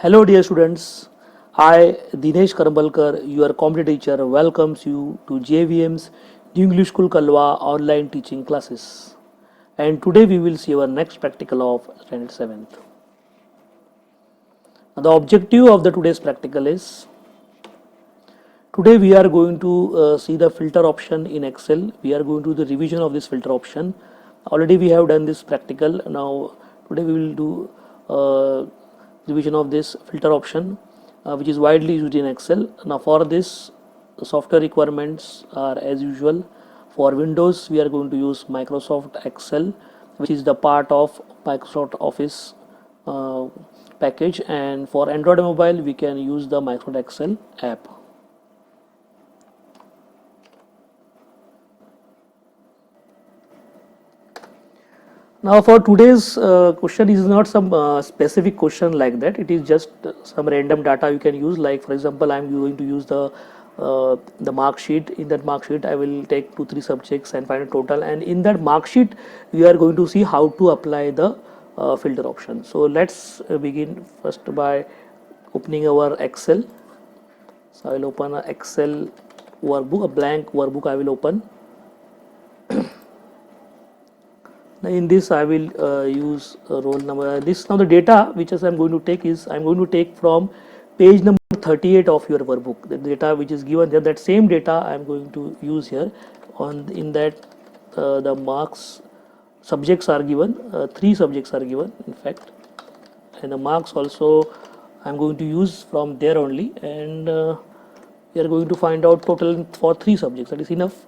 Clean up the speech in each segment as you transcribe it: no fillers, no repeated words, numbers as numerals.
Hello, dear students. I, Dinesh Karbalkar, your comedy teacher, welcomes you to JVM's New English School Kalwa online teaching classes. And today we will see our next practical of standard 7th. The objective of the today's practical is today we are going to see the filter option in Excel. We are going to do the revision of this filter option. Already we have done this practical. Now today we will do revision of this filter option, which is widely used in Excel. Now for this, the software requirements are as usual. For Windows, we are going to use Microsoft Excel, which is the part of Microsoft Office uh, package, and for Android mobile, we can use the Microsoft Excel app. Now for today's question is not some specific question like that. It is just some random data you can use. Like for example, I am going to use the mark sheet. In that mark sheet, I will take 2-3 subjects and find a total. And in that mark sheet, we are going to see how to apply the filter option. So let's begin first by opening our Excel. So I will open an Excel workbook, a blank workbook I will open. Now in this I will use roll number. This now the data which I am going to take is I am going to take from page number 38 of your workbook. The data which is given there, that same data I am going to use here. On in that the marks subjects are given. 3 subjects are given in fact, and the marks also I am going to use from there only. And we are going to find out total for 3 subjects. That is enough.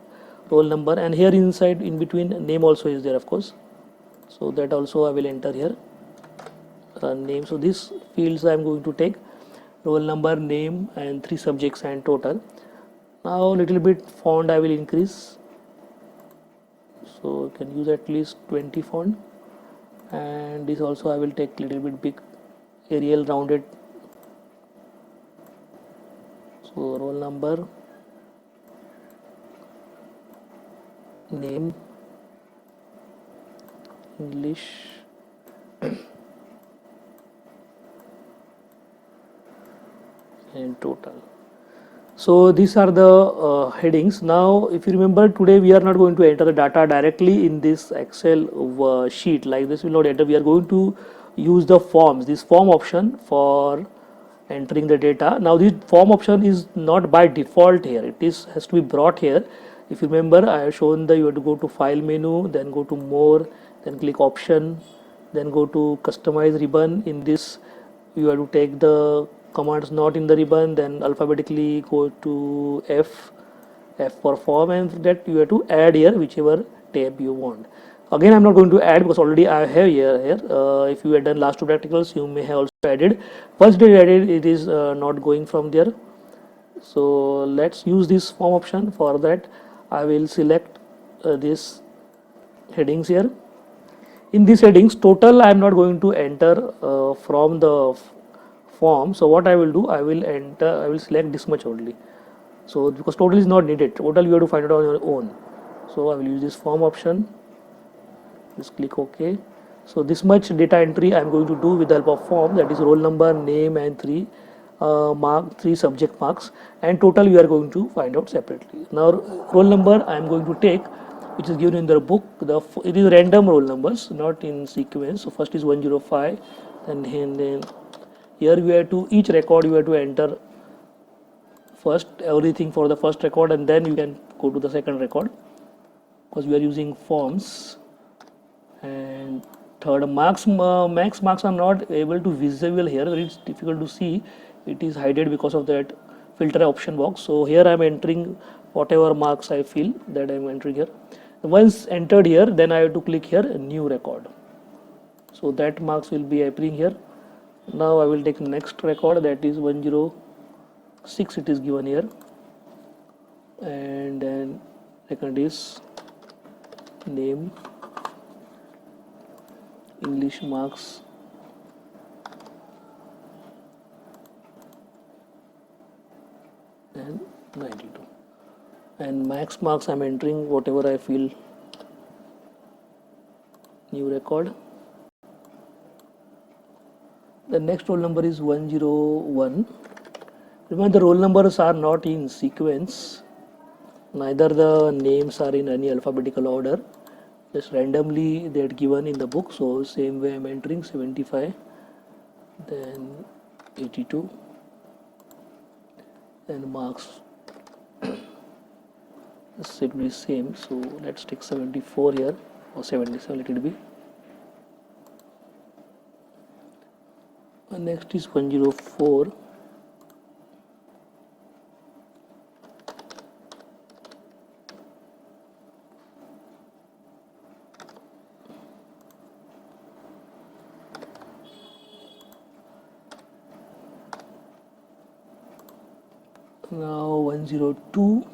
Roll number, and here inside in between name also is there, of course. So that also I will enter here name. So this fields I am going to take roll number, name, and 3 subjects and total. Now little bit font I will increase, so you can use at least 20 font. And this also I will take little bit big, Arial rounded. So roll number, name, English, and total. So these are the headings. Now if you remember, today we are not going to enter the data directly in this Excel sheet like this. We will not enter. We are going to use the forms, this form option for entering the data. Now this form option is not by default here. It is has to be brought here. If you remember, I have shown that you have to go to file menu, then go to more, then click option, then go to customize ribbon. In this you have to take the commands not in the ribbon, then alphabetically go to F for form, and that you have to add here whichever tab you want. Again, I'm not going to add because already I have here. If you had done last 2 practicals, you may have also added. First day added, it is not going from there. So let's use this form option. For that, I will select this headings here. In these headings, total I am not going to enter from the form. So what I will do, I will select this much only. So because total is not needed, total you have to find it on your own. So I will use this form option. Just click OK. So this much data entry I am going to do with the help of form, that is roll number, name, and 3 subject marks, and total we are going to find out separately. Now roll number I am going to take, which is given in the book. It is random roll numbers, not in sequence. So first is 105, and then here we have to each record you have to enter first everything for the first record, and then you can go to the second record because we are using forms. And third, max marks are not able to visible here. It's difficult to see. It is hidden because of that filter option box. So here I am entering whatever marks I feel that I am entering here. Once entered here, then I have to click here new record. So that marks will be appearing here. Now I will take next record, that is 106. It is given here, and then second is name, English marks, and 92. And max marks I'm entering whatever I feel. New record. The next roll number is 101. Remember, the roll numbers are not in sequence, neither the names are in any alphabetical order, just randomly they are given in the book. So same way I'm entering 75, then 82, and marks simply same. So let's take 74 here, or 77 let it be. And next is 104. Now 102.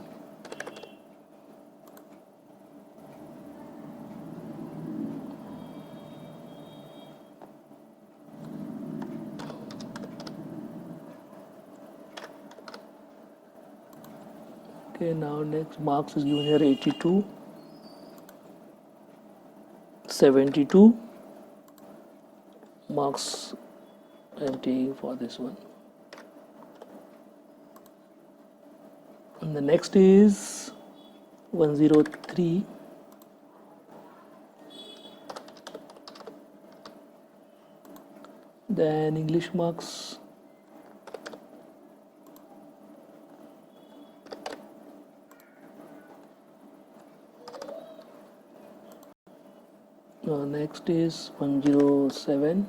Okay, now next marks is given here 82, 72, marks empty for this one. And the next is 103. Then English marks. Next is 107.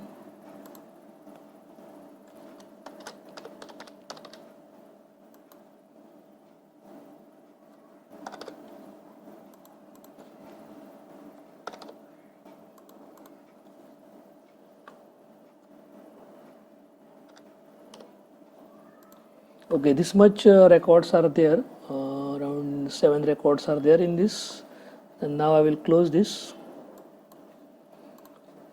Okay, this much records are there, around 7 records are there in this, and now I will close this.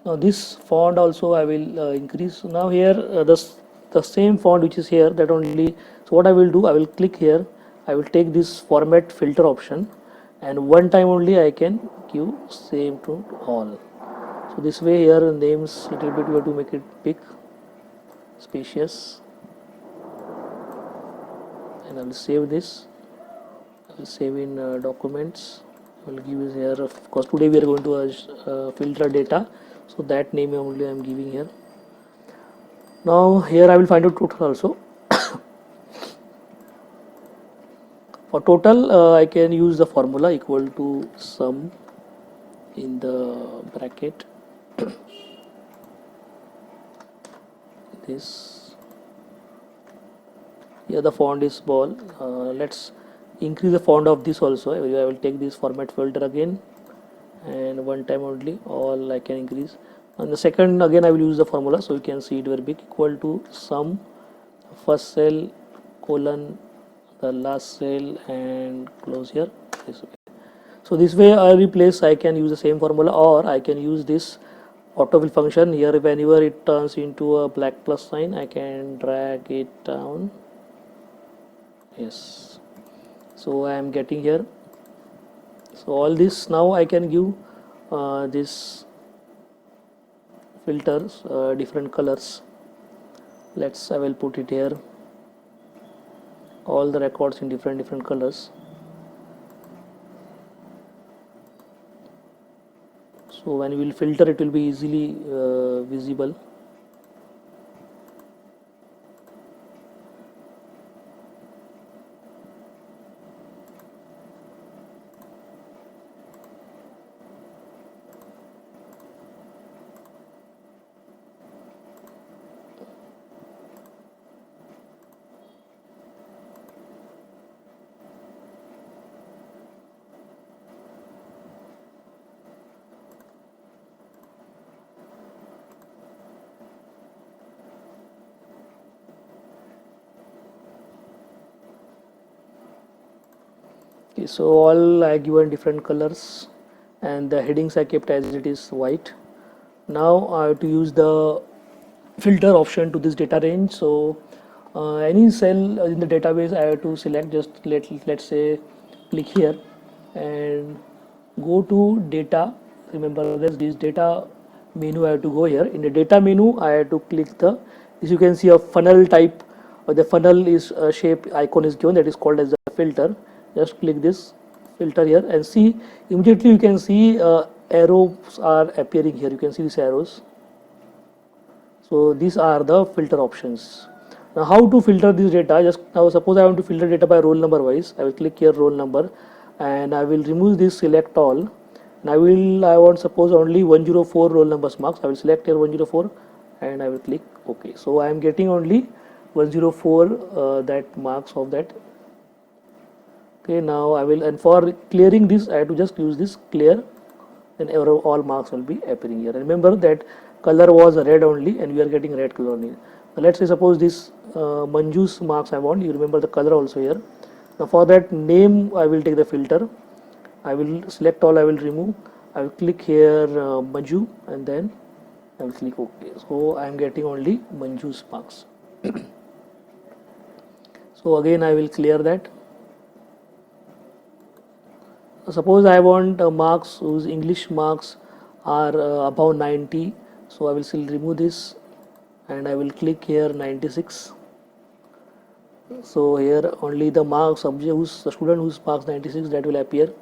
Now this font also I will increase. Now here the same font which is here, that only. So what I will do, I will click here, I will take this format filter option, and one time only I can give same to all. So this way here names little bit we have to make it big, spacious, and I will save this. I will save in documents. I will give it here. Of course, today we are going to filter data, so that name only I am giving here. Now here I will find out total also. For total, I can use the formula equal to sum in the bracket. This here the font is small. Let's increase the font of this also. I will take this format filter again, and one time only all I can increase. And the second again I will use the formula, so you can see it very big, equal to sum first cell colon the last cell and close here. This way. So this way every place I can use the same formula, or I can use this autofill function here. Whenever it turns into a black plus sign, I can drag it down. Yes, so I am getting here. So all this now I can give this filters different colors. I will put it here, all the records in different colors. So when we will filter, it will be easily visible. Okay, so all I given different colors, and the headings I kept as it is white. Now I have to use the filter option to this data range. So any cell in the database I have to select. Just let's say click here and go to data. Remember there's this data menu, I have to go here. In the data menu, I have to click the, this you can see a funnel type, or the funnel is shape icon is given, that is called as a filter. Just click this filter here and see, immediately you can see arrows are appearing here. You can see these arrows. So these are the filter options. Now how to filter this data? Just now suppose I want to filter data by roll number wise. I will click here roll number and I will remove this select all. And I want suppose only 104 roll numbers marks. I will select here 104 and I will click OK. So I am getting only 104 that marks of that. Okay, now I will, and for clearing this I have to just use this clear, then all marks will be appearing here. Remember that color was red only and we are getting red color only. Now let's say suppose this Manju's marks I want, you remember the color also here. Now for that name I will take the filter, I will select all, I will remove, I will click here Manju and then I will click OK. So I am getting only Manju's marks. So again I will clear that. Suppose I want marks whose English marks are above 90, so I will still remove this and I will click here 96. So here only the marks subject whose the student whose marks 96, that will appear.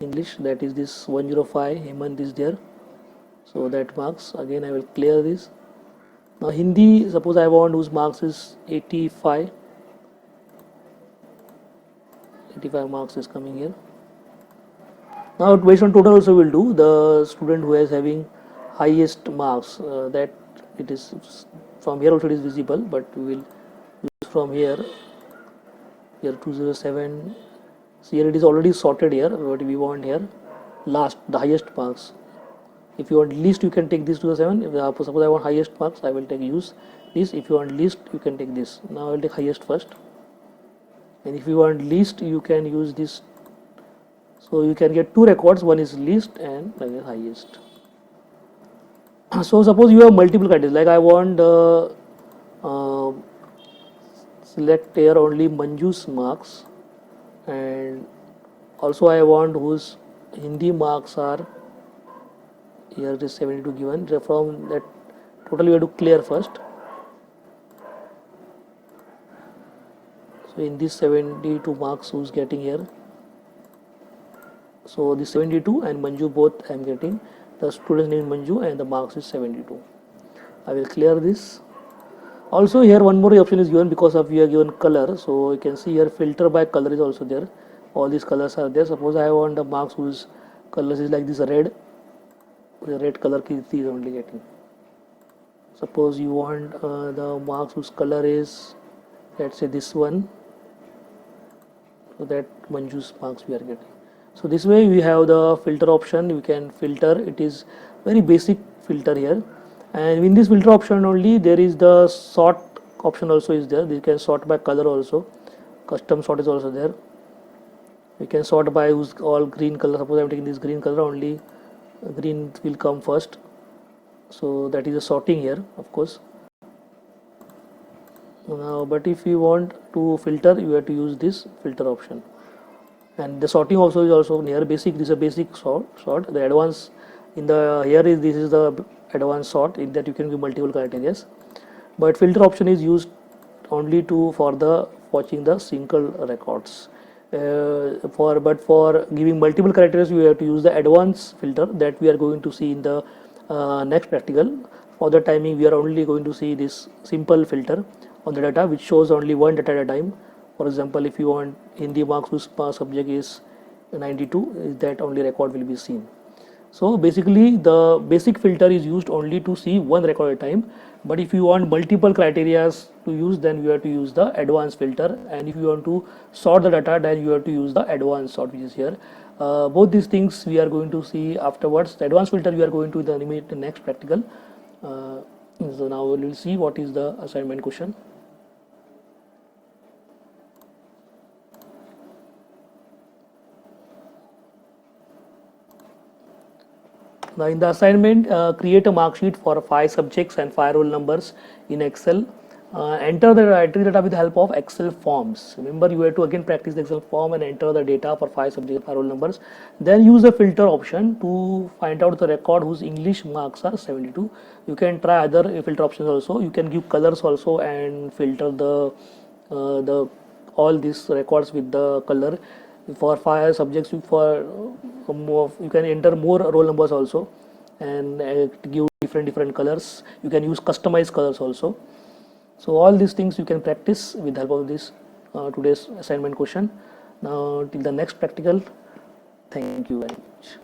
English, that is this 105, Hemant is there, so that marks, again I will clear this. Now Hindi, suppose I want whose marks is 85 marks is coming here. Now based on total also will do, the student who is having highest marks, that it is from here also it is visible, but we will use from here 207. So here it is already sorted here, what we want here last, the highest marks. If you want least you can take this 207. If suppose I want highest marks, I will take use this. If you want least you can take this. Now I will take highest first, and if you want least you can use this. So you can get two records, one is least and one is highest. So suppose you have multiple criteria, like I want select here only Manju's marks, and also I want whose Hindi marks are, here it is 72 given. From that total you have to clear first. So in this 72 marks who's getting here, so this 72 and Manju both I am getting, the student's name is Manju and the marks is 72. I will clear this. Also here one more option is given because of we are given color, so you can see here filter by color is also there. All these colors are there. Suppose I want the marks whose colors is like this red, the red color Kirti is only getting. Suppose you want the marks whose color is, let's say this one, so that Manju's marks we are getting. So this way we have the filter option, we can filter, it is very basic filter here, and in this filter option only there is the sort option also is there. You can sort by color also, custom sort is also there. You can sort by who's all green color. Suppose I am taking this green color, only green will come first, so that is a sorting here of course. Now but if you want to filter you have to use this filter option. And the sorting also is also near basic. This is a basic sort. The advanced in the here is this is the advanced sort, in that you can give multiple criteria. But filter option is used only for the watching the single records. For giving multiple criteria you have to use the advanced filter that we are going to see in the next practical. For the timing we are only going to see this simple filter on the data which shows only one data at a time. For example, if you want Hindi marks whose subject is 92, that only record will be seen. So basically the basic filter is used only to see one record at a time, but if you want multiple criteria to use, then you have to use the advanced filter, and if you want to sort the data, then you have to use the advanced sort, which is here. Both these things we are going to see afterwards. The advanced filter we are going to animate the next practical. So now we will see what is the assignment question. Now in the assignment, create a mark sheet for 5 subjects and 5 roll numbers in Excel. enter the entry data with the help of Excel forms. Remember, you have to again practice the Excel form and enter the data for 5 subject 5 roll numbers. Then use the filter option to find out the record whose English marks are 72. You can try other filter options also. You can give colors also and filter the all these records with the color. For 5 subjects, for more, you can enter more roll numbers also and give different colors. You can use customized colors also. So all these things you can practice with the help of this today's assignment question. Now till the next practical, thank you very much.